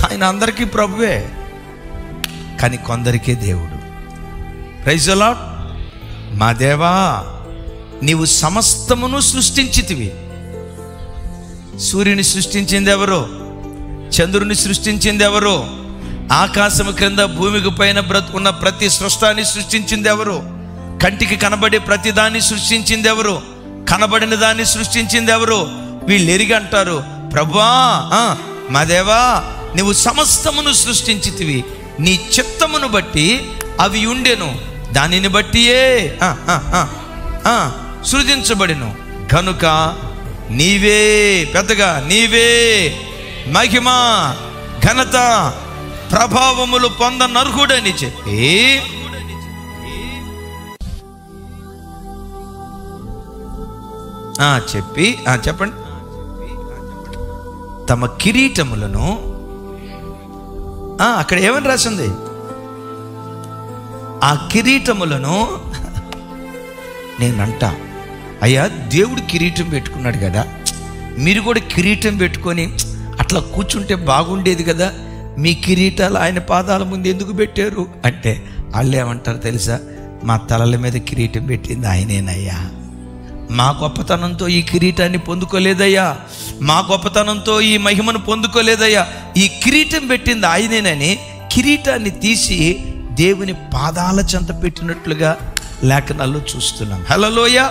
ఆయన అందరికీ ప్రభువే, కానీ కొందరికే దేవుడు. Praise the Lord. మా దేవా, నీవు సమస్తమును సృష్టించితివి. సూర్యుని సృష్టించింది ఎవరు? చంద్రుని సృష్టించింది ఎవరు? ఆకాశము క్రింద భూమికి పైన ఉన్న ప్రతి సృష్టాన్ని సృష్టించింది ఎవరు? కంటికి కనబడే ప్రతి దాన్ని సృష్టించింది ఎవరు? కనబడిన దాన్ని సృష్టించింది ఎవరు? వీళ్ళు ఎరిగి అంటారు, ప్రభువా, మా దేవా, నువ్వు సమస్తమును సృష్టించితివి, నీ చిత్తమును బట్టి అవి ఉండెను, దానిని బట్టియే సృజించబడిను కనుక నీవే, పెద్దగా నీవే మహిమ ఘనత ప్రభావములు పొందనర్హుడని చెప్పి చెప్పండి, తమ కిరీటములను, అక్కడ ఏమని రాసింది? ఆ కిరీటములను నేనంట, అయ్యా దేవుడు కిరీటం పెట్టుకున్నాడు కదా, మీరు కూడా కిరీటం పెట్టుకొని అట్లా కూర్చుంటే బాగుండేది కదా, మీ కిరీటాలు ఆయన పాదాల ముందు ఎందుకు పెట్టారు అంటే వాళ్ళు ఏమంటారు తెలుసా? మా తలల మీద కిరీటం పెట్టింది ఆయనేనయ్యా, మా గొప్పతనంతో ఈ కిరీటాన్ని పొందుకోలేదయ్యా, మా గొప్పతనంతో ఈ మహిమను పొందుకోలేదయ్యా, ఈ కిరీటం పెట్టింది ఆయనేనని కిరీటాన్ని తీసి దేవుని పాదాల చెంత పెట్టినట్లుగా లేఖనాల్లో చూస్తున్నాం. హల్లెలూయా.